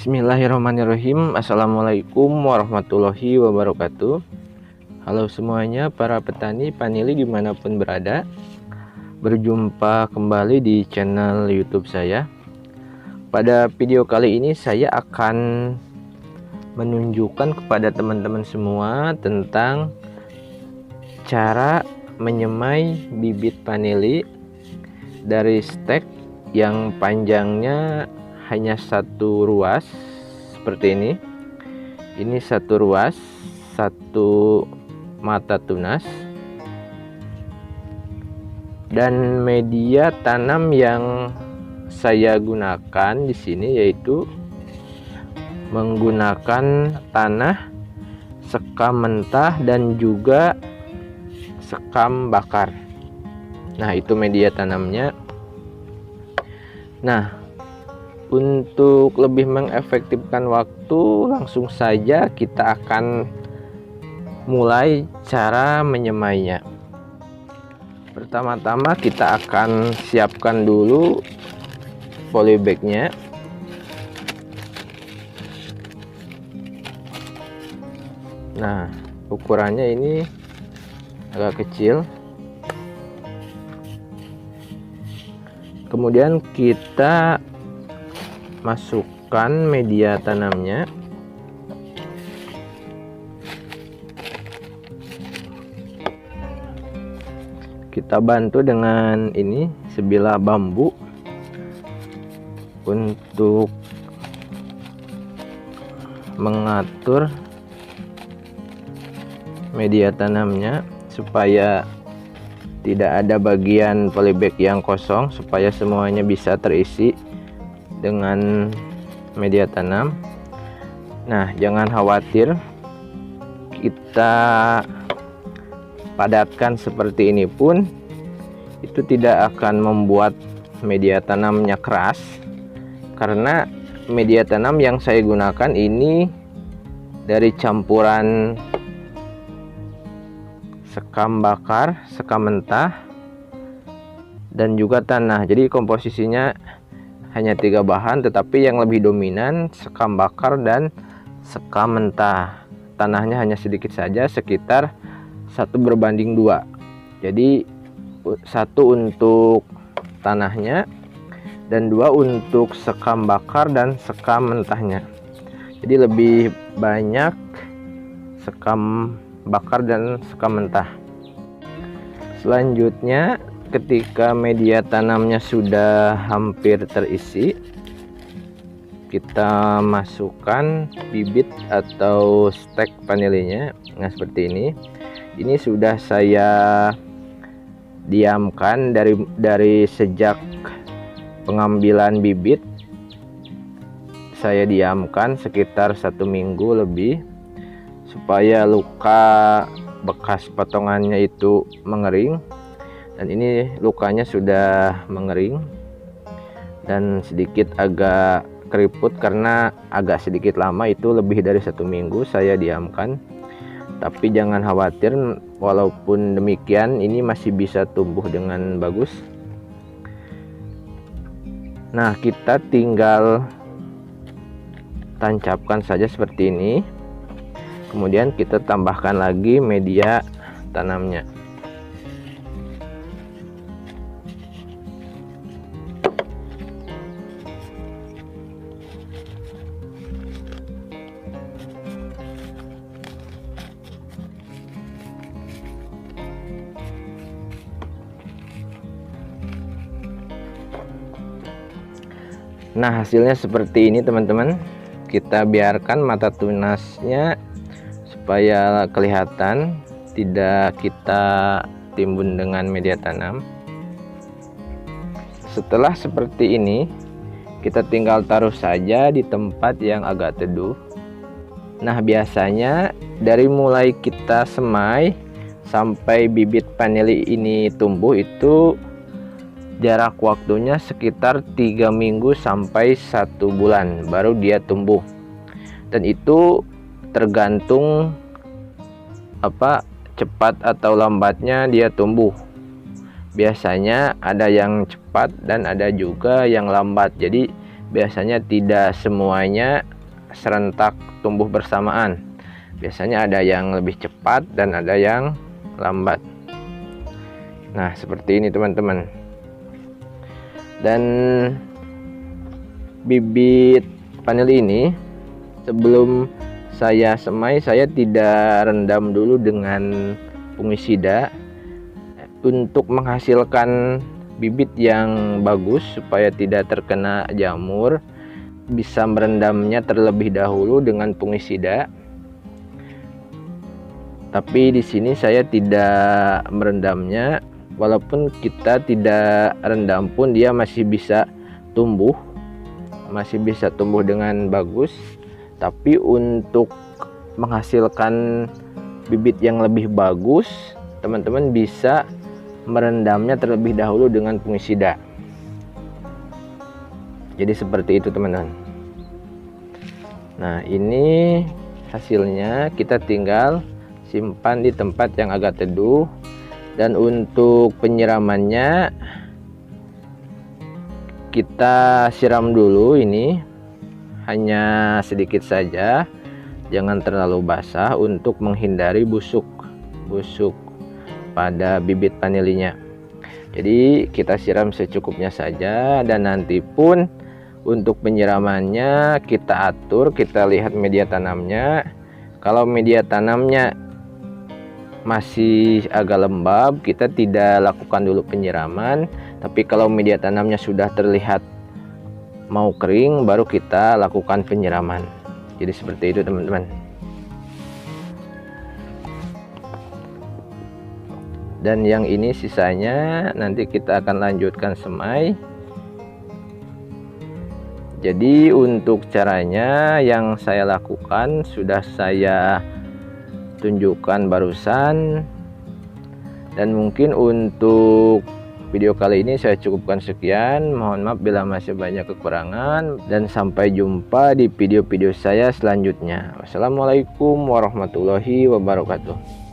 Bismillahirrahmanirrahim. Assalamualaikum warahmatullahi wabarakatuh. Halo semuanya para petani panili dimanapun berada. Berjumpa kembali di channel YouTube saya. Pada video kali ini saya akan menunjukkan kepada teman-teman semua tentang cara menyemai bibit panili dari stek yang panjangnya hanya satu ruas seperti ini. Ini satu ruas, satu mata tunas, dan media tanam yang saya gunakan di sini yaitu menggunakan tanah, sekam mentah, dan juga sekam bakar. Nah, itu media tanamnya. Nah, untuk lebih mengefektifkan waktu, langsung saja kita akan mulai cara menyemainya. Pertama-tama kita akan siapkan dulu polybagnya. Nah, ukurannya ini agak kecil. Kemudian kita masukkan media tanamnya. Kita bantu dengan ini sebilah bambu untuk mengatur media tanamnya supaya tidak ada bagian polybag yang kosong, supaya semuanya bisa terisi dengan media tanam. Nah, jangan khawatir, kita padatkan seperti ini pun itu tidak akan membuat media tanamnya keras, karena media tanam yang saya gunakan ini dari campuran sekam bakar, sekam mentah, dan juga tanah. Jadi komposisinya hanya 3 bahan, tetapi yang lebih dominan sekam bakar dan sekam mentah. Tanahnya hanya sedikit saja, sekitar 1:2. Jadi 1 untuk tanahnya dan 2 untuk sekam bakar dan sekam mentahnya. Jadi lebih banyak sekam bakar dan sekam mentah. Selanjutnya, ketika media tanamnya sudah hampir terisi, kita masukkan bibit atau stek panilinya. Nah, seperti ini. Ini sudah saya diamkan dari sejak pengambilan bibit. Saya diamkan sekitar 1 minggu lebih supaya luka bekas potongannya itu mengering. Dan ini lukanya sudah mengering dan sedikit agak keriput karena agak sedikit lama, itu lebih dari 1 minggu saya diamkan. Tapi jangan khawatir, walaupun demikian ini masih bisa tumbuh dengan bagus. Nah, kita tinggal tancapkan saja seperti ini. Kemudian kita tambahkan lagi media tanamnya. Nah, hasilnya seperti ini teman-teman. Kita biarkan mata tunasnya supaya kelihatan, tidak kita timbun dengan media tanam. Setelah seperti ini, kita tinggal taruh saja di tempat yang agak teduh. Nah, biasanya dari mulai kita semai sampai bibit panili ini tumbuh itu jarak waktunya sekitar 3 minggu sampai 1 bulan baru dia tumbuh. Dan itu tergantung cepat atau lambatnya dia tumbuh. Biasanya ada yang cepat dan ada juga yang lambat. Jadi biasanya tidak semuanya serentak tumbuh bersamaan. Biasanya ada yang lebih cepat dan ada yang lambat. Nah, seperti ini teman-teman. Dan bibit vanili ini sebelum saya semai, saya tidak rendam dulu dengan fungisida untuk menghasilkan bibit yang bagus supaya tidak terkena jamur. Bisa merendamnya terlebih dahulu dengan fungisida. Tapi di sini saya tidak merendamnya. Walaupun kita tidak rendam pun dia masih bisa tumbuh dengan bagus. Tapi untuk menghasilkan bibit yang lebih bagus, teman-teman bisa merendamnya terlebih dahulu dengan fungisida. Jadi seperti itu teman-teman. Nah, ini hasilnya. Kita tinggal simpan di tempat yang agak teduh. Dan untuk penyiramannya, kita siram dulu ini hanya sedikit saja, jangan terlalu basah untuk menghindari busuk pada bibit vanilinya. Jadi kita siram secukupnya saja, dan nanti pun untuk penyiramannya kita atur, kita lihat media tanamnya. Kalau media tanamnya masih agak lembab, kita tidak lakukan dulu penyiraman. Tapi kalau media tanamnya sudah terlihat mau kering, baru kita lakukan penyiraman. Jadi seperti itu teman-teman. Dan yang ini sisanya nanti kita akan lanjutkan semai. Jadi untuk caranya yang saya lakukan sudah saya tunjukkan barusan. Dan mungkin untuk video kali ini saya cukupkan sekian. Mohon maaf bila masih banyak kekurangan, dan sampai jumpa di video-video saya selanjutnya. Wassalamualaikum warahmatullahi wabarakatuh.